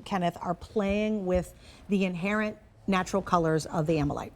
Kenneth, are playing with the inherent natural colors of the Ammolite.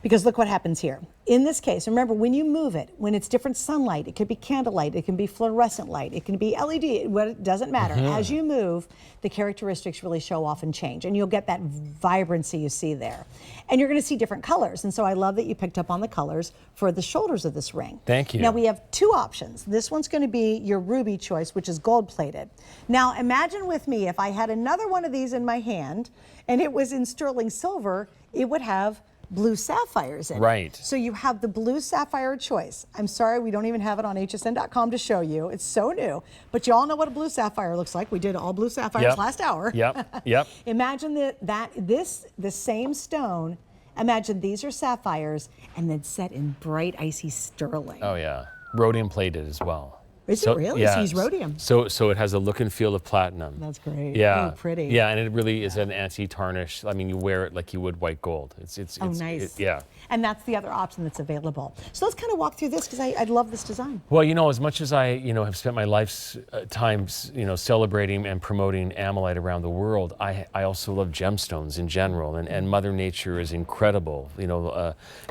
Because look what happens here. In this case, remember, when you move it, when it's different sunlight, it could be candlelight, it can be fluorescent light, it can be LED, it doesn't matter. As you move, the characteristics really show off and change, and you'll get that vibrancy you see there. And you're going to see different colors, and so I love that you picked up on the colors for the shoulders of this ring. Thank you. Now we have two options. This one's going to be your ruby choice, which is gold plated. Now imagine with me, if I had another one of these in my hand, and it was in sterling silver, it would have blue sapphires in it. Right. So you have the blue sapphire choice. I'm sorry, we don't even have it on hsn.com to show you. It's so new. But you all know what a blue sapphire looks like. We did all blue sapphires last hour. Yep. Imagine the same stone. Imagine these are sapphires and then set in bright, icy sterling. Oh yeah. Rhodium plated as well. Is it really? Yeah. So he's rhodium. So it has a look and feel of platinum. That's great. Yeah. Oh, pretty. Yeah, and it really is an anti-tarnish. I mean, you wear it like you would white gold. It's nice. yeah. And that's the other option that's available. So let's kind of walk through this because I love this design. Well, you know, as much as I, have spent my life's times, celebrating and promoting Ammolite around the world, I also love gemstones in general, and Mother Nature is incredible,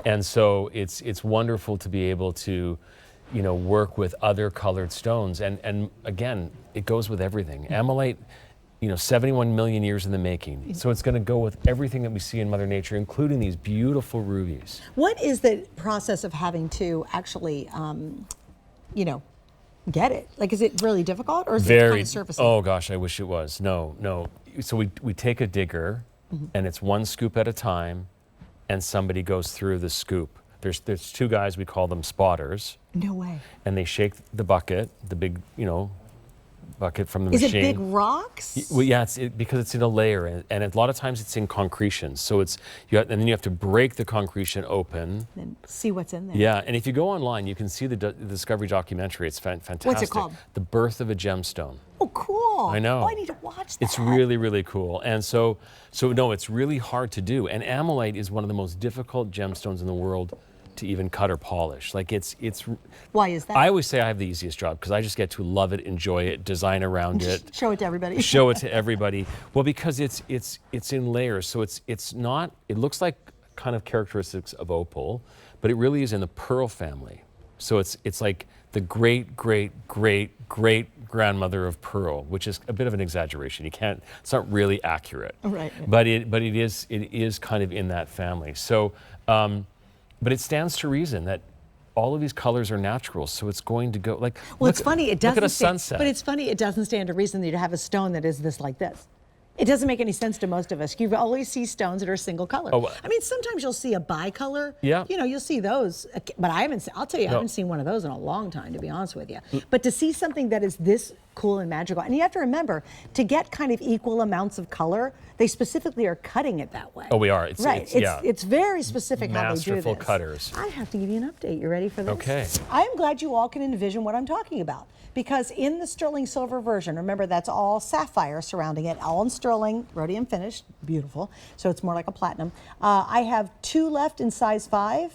and so it's wonderful to be able to, work with other colored stones, and again, it goes with everything. Ammolite, 71 million years in the making. So it's going to go with everything that we see in Mother Nature, including these beautiful rubies. What is the process of having to actually, get it? Like, is it really difficult, or is it kind of surfacing? Oh gosh, I wish it was. No. So we take a digger, and it's one scoop at a time, and somebody goes through the scoop. There's two guys, we call them spotters. No way. And they shake the bucket, the big, bucket from the machine. Is it big rocks? Well, yeah, because it's in a layer, and a lot of times it's in concretion. So and then you have to break the concretion open. And see what's in there. Yeah, and if you go online, you can see the Discovery documentary. It's fantastic. What's it called? The Birth of a Gemstone. Oh, cool. I know. Oh, I need to watch that. It's really, really cool. And so no, it's really hard to do. And Ammolite is one of the most difficult gemstones in the world to even cut or polish. Like it's. Why is that? I always say I have the easiest job because I just get to love it, enjoy it, design around it. Show it to everybody. Show it to everybody. Well, because it's in layers, so it's not. It looks like kind of characteristics of opal, but it really is in the pearl family. So it's like the great grandmother of pearl, which is a bit of an exaggeration. It's not really accurate. Right. But it is kind of in that family. So. But it stands to reason that all of these colors are natural, so it's going to go like. Well, it's funny. It doesn't. Look at a sunset. But it's funny. It doesn't stand to reason that you have a stone that is this like this. It doesn't make any sense to most of us. You always see stones that are single color. Oh, I mean, sometimes you'll see a bicolor. Yeah. You'll see those, but I'll tell you, I haven't seen one of those in a long time, to be honest with you. But to see something that is this cool and magical, and you have to remember, to get kind of equal amounts of color, they specifically are cutting it that way. Oh, we are. It's very specific how they do this. Masterful cutters. I have to give you an update. You ready for this? Okay. I am glad you all can envision what I'm talking about. Because in the sterling silver version, remember that's all sapphire surrounding it, all in sterling, rhodium finished, beautiful. So it's more like a platinum. I have 2 left in size 5.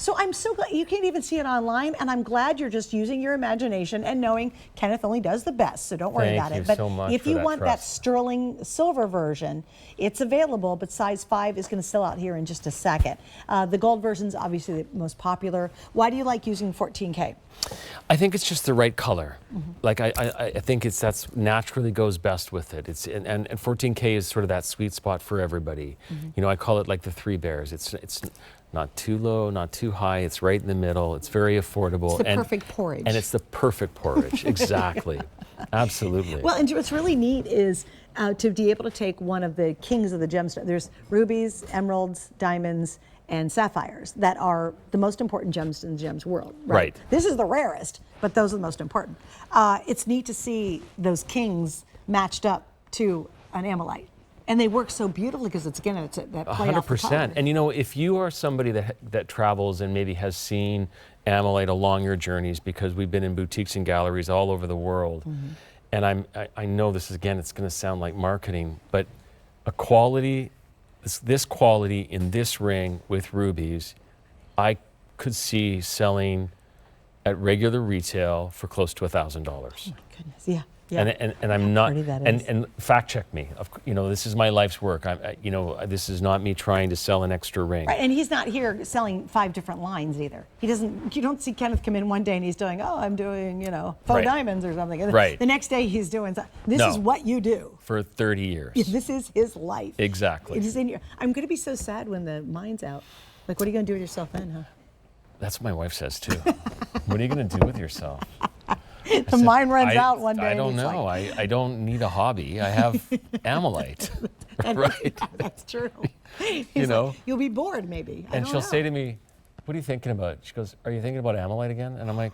So I'm so glad you can't even see it online, and I'm glad you're just using your imagination and knowing Kenneth only does the best, so don't worry about it. Thank you so much if for you that want that trust. sterling silver version, it's available, but size 5 is going to sell out here in just a second. The gold version is obviously the most popular. Why do you like using 14K? I think it's just the right color. Like I think that's naturally goes best with it. And 14K is sort of that sweet spot for everybody. I call it like the 3 bears. It's not too low, not too high. It's right in the middle. It's very affordable. It's the perfect porridge. And it's the perfect porridge, exactly. Absolutely. Well, and what's really neat is to be able to take one of the kings of the gemstones. There's rubies, emeralds, diamonds, and sapphires that are the most important gems in the gems world. Right. This is the rarest, but those are the most important. It's neat to see those kings matched up to an Ammolite. And they work so beautifully because it's that play off the color. 100%. And if you are somebody that travels and maybe has seen Ammolite along your journeys, because we've been in boutiques and galleries all over the world, and I know this is, again, it's going to sound like marketing, but a quality, this quality in this ring with rubies, I could see selling at regular retail for close to $1,000. Oh my goodness, yeah. Yeah. And I'm not, pretty that is. and fact check me. You know, this is my life's work. This is not me trying to sell an extra ring. Right, and he's not here selling 5 different lines either. He doesn't. You don't see Kenneth come in one day and he's doing, oh, I'm doing, faux Right. diamonds or something. And Right. The next day he's doing. This No. is what you do. For 30 years. This is his life. Exactly. It is in your. I'm going to be so sad when the mine's out. Like, what are you going to do with yourself then, huh? That's what my wife says too. What are you going to do with yourself? The mine runs out one day. I and don't he's know. like- I don't need a hobby. I have Ammolite. Right. That's true. He's You know? like, you'll be bored maybe. I And don't she'll know. say to me, what are you thinking about? She goes, are you thinking about Ammolite again? And I'm like,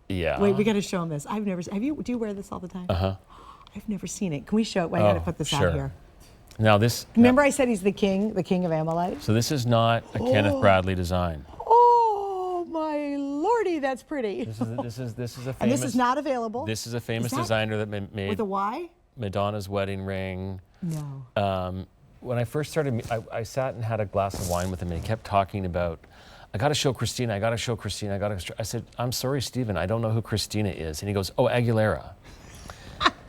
yeah. Wait, we got to show him this. I've never. Have you? Do you wear this all the time? Uh-huh. I've never seen it. Can we show it? Well, I got to put this sure. out here. Now this. Remember, I said he's the king of Ammolite. So this is not a Kenneth Bradley design. Oh my lordy, that's pretty. This is a famous. And this is not available. This is a famous that designer that made with a Y? Madonna's wedding ring. No. When I first started, I sat and had a glass of wine with him, and he kept talking about, I got to show Christina, I got to show Christina, I said, I'm sorry, Stephen, I don't know who Christina is. And he goes, oh, Aguilera.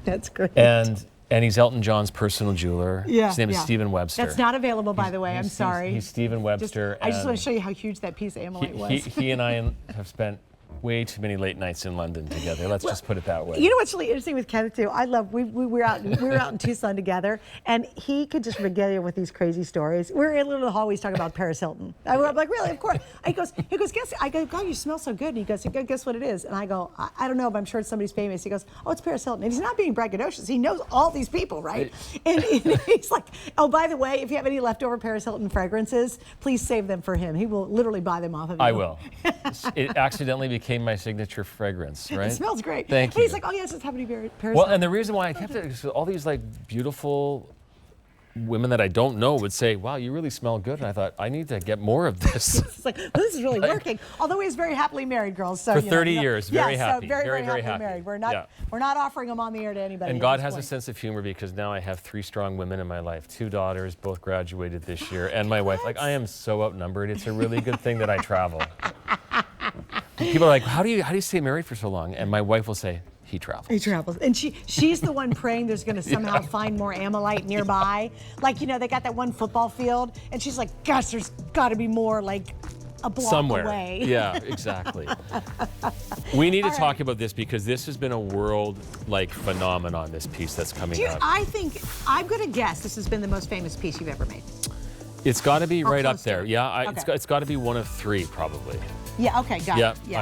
That's great. And he's Elton John's personal jeweler. Yeah, His name is yeah. Stephen Webster. That's not available, by the way. I'm sorry. He's Stephen Webster. I just want and to show you how huge that piece of Ammolite was. he and I have spent way too many late nights in London together. Let's just put it that way. You know what's really interesting with Kenneth too? I love we were out in Tucson together, and he could just regale you with these crazy stories. We're in the hallways talking about Paris Hilton. I'm like, really? Of course. He goes, guess. I go, God, you smell so good. And he goes, guess what it is? And I go, I don't know, but I'm sure it's somebody's famous. He goes, oh, it's Paris Hilton. And he's not being braggadocious. He knows all these people, right? And he's like, oh, by the way, if you have any leftover Paris Hilton fragrances, please save them for him. He will literally buy them off of you. I will. It accidentally became my signature fragrance, right? It smells great. Thank and you. He's like, oh yes, it's happening to be Paris Well, Hilton. and the reason why I kept it is all these like beautiful women that I don't know would say, wow, you really smell good. And I thought, I need to get more of this. It's like, well, this is really working. Although he's very happily married, girls. So, For 30 years, very yeah, happy. So very, Very, very happily happy. married. We're not offering them on the air to anybody. And at God this has a point. sense of humor because now I have 3 strong women in my life, 2 daughters, both graduated this year, and my wife. Like, I am so outnumbered. It's a really good thing that I travel. People are like, how do you stay married for so long? And my wife will say, he travels. He travels. And she's the one praying there's going to somehow find more Ammolite nearby. Like, they got that one football field, and she's like, gosh, there's got to be more, like, a block Somewhere. away. Yeah, exactly. We need to talk about this because this has been a world phenomenon, this piece that's coming out. I think, I'm going to guess this has been the most famous piece you've ever made. It's got to be right up close to there. it. Yeah, Okay. it's got to be one of 3 probably. Yeah, okay, got Yeah, it. Yeah.